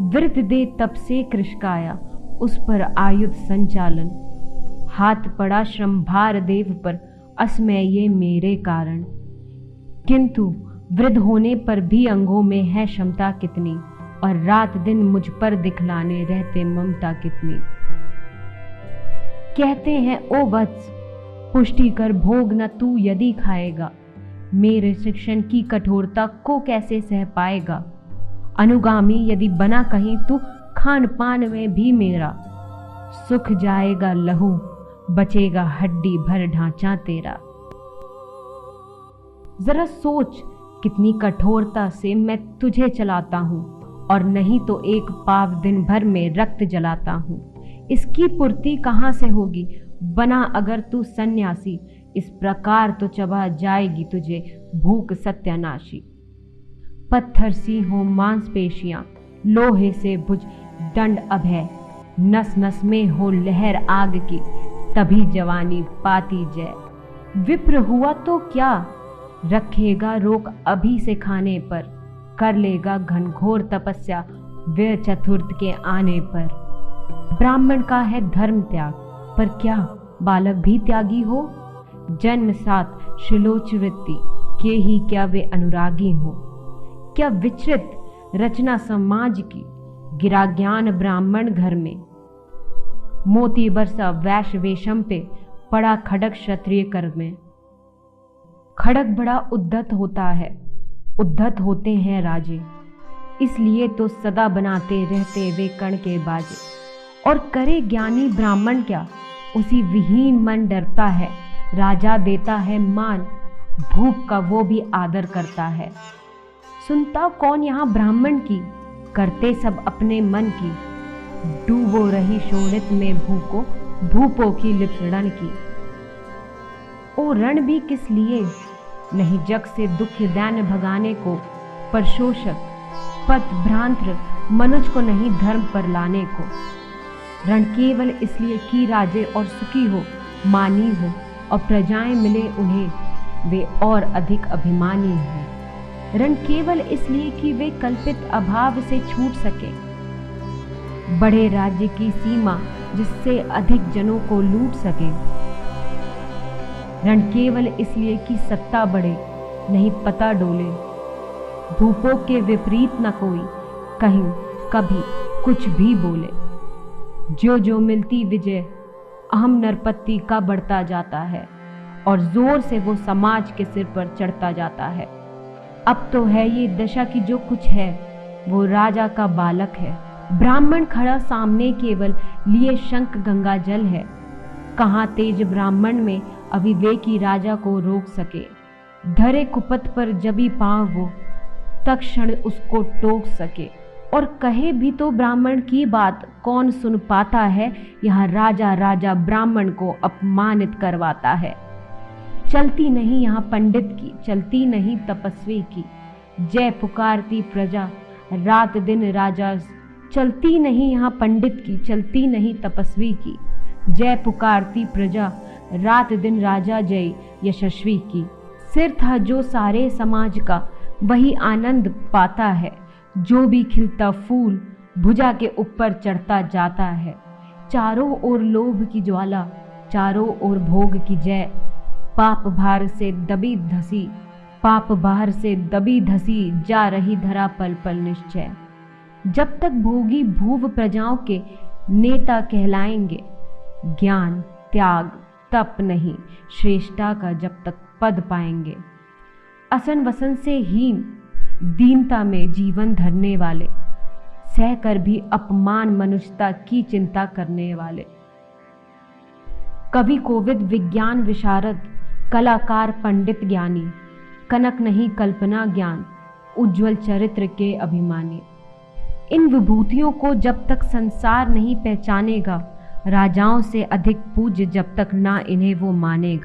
वृत दे तब से कृशकाया, उस पर आयुध संचालन। हाथ पड़ा श्रम भार देव पर, असमय ये मेरे कारण। किंतु वृद्ध होने पर भी अंगों में है क्षमता कितनी, और रात दिन मुझ पर दिखलाने रहते ममता कितनी। कहते हैं ओ वत्स, पुष्टि कर भोग न तू यदि खाएगा, मेरे शिक्षण की कठोरता को कैसे सह पाएगा। अनुगामी यदि बना कहीं तू, खान पान में भी मेरा सुख जाएगा लहू, बचेगा हड्डी भर ढांचा तेरा। जरा सोच कितनी कठोरता से मैं तुझे चलाता हूँ, और नहीं तो एक पाव दिन भर में रक्त जलाता हूँ। इसकी पूर्ति कहाँ से होगी, बना अगर तू सन्यासी, इस प्रकार तो चबा जाएगी तुझे भूख सत्यानाशी। पत्थर सी हो मांसपेशियां, लोहे से भुज दंड अभय, नस नस में हो लहर आग की, तभी जवानी पाती जय। विप्र हुआ तो क्या, रखेगा रोक अभी से खाने पर, कर लेगा घनघोर तपस्या वे चतुर्थ के आने पर। ब्राह्मण का है धर्म त्याग, पर क्या बालक भी त्यागी हो। जन्म साथ शिलोच वृत्ति के ही क्या वे अनुरागी हो। क्या विचरित रचना समाज की, गिरा ज्ञान ब्राह्मण घर में। मोती बरसा वैश्य वेशम पे, पड़ा खड़ग क्षत्रिय कर में। खड़ग बड़ा उद्धत होता है, उद्धत होते हैं राजे, इसलिए तो सदा बनाते रहते वे कण के बाजे। और करे ज्ञानी ब्राह्मण क्या, उसी विहीन मन डरता है, राजा देता है मान, भूप का वो भी आदर करता है। सुनता कौन यहाँ ब्राह्मण की, करते सब अपने मन की। डूबो रही शोणित में भूको, भूपों की लिपड़न की। ओ रण भी किस लिए, नहीं जग से दुख दैन भगाने को, पर शोषक पथ भ्रांत्र मनुज को नहीं धर्म पर लाने को। रण केवल इसलिए कि राजे और सुखी हो, मानी हो, और प्रजाएं मिले उन्हें वे और अधिक अभिमानी हो। रण केवल इसलिए कि वे कल्पित अभाव से छूट सके, बड़े राज्य की सीमा जिससे अधिक जनों को लूट सके। रण केवल इसलिए कि सत्ता बढ़े, नहीं पता डोले। भूपों के विपरीत न कोई कहीं कभी कुछ भी बोले। जो जो मिलती विजय अहम नरपति का बढ़ता जाता है, और जोर से वो समाज के सिर पर चढ़ता जाता है। अब तो है ये दशा की जो कुछ है वो राजा का बालक है। ब्राह्मण खड़ा सामने केवल लिए शंख गंगा जल है। कहाँ तेज ब्राह्मण में अविवेकी राजा को रोक सके। धरे कुपथ पर जबी पांव वो, तत्क्षण उसको टोक सके। और कहे भी तो ब्राह्मण की बात कौन सुन पाता है, यहाँ राजा राजा ब्राह्मण को अपमानित करवाता है। चलती नहीं यहाँ पंडित की, चलती नहीं तपस्वी की, जय पुकारती प्रजा रात दिन राजा। चलती नहीं यहाँ पंडित की, चलती नहीं तपस्वी की, जय पुकारती प्रजा रात दिन राजा जय यशस्वी की। सिर था जो सारे समाज का, वही आनंद पाता है। जो भी खिलता फूल भुजा के ऊपर चढ़ता जाता है। चारों ओर लोभ की ज्वाला, चारों ओर भोग की जय। पाप भार से दबी धसी, पाप भार से दबी धसी जा रही धरा पल पल निश्चय। जब तक भोगी भूव प्रजाओं के नेता कहलाएंगे, ज्ञान त्याग तप नहीं श्रेष्ठता का जब तक पद पाएंगे। असन वसन से हीन दीनता में जीवन धरने वाले, सहकर भी अपमान मनुष्यता की चिंता करने वाले। कवि कोविद विज्ञान विशारद, कलाकार पंडित ज्ञानी, कनक नहीं कल्पना ज्ञान, उज्जवल चरित्र के अभिमानी। इन विभूतियों को जब तक संसार नहीं पहचानेगा, राजाओं से अधिक पूज्य जब तक ना इन्हें वो मानेगा।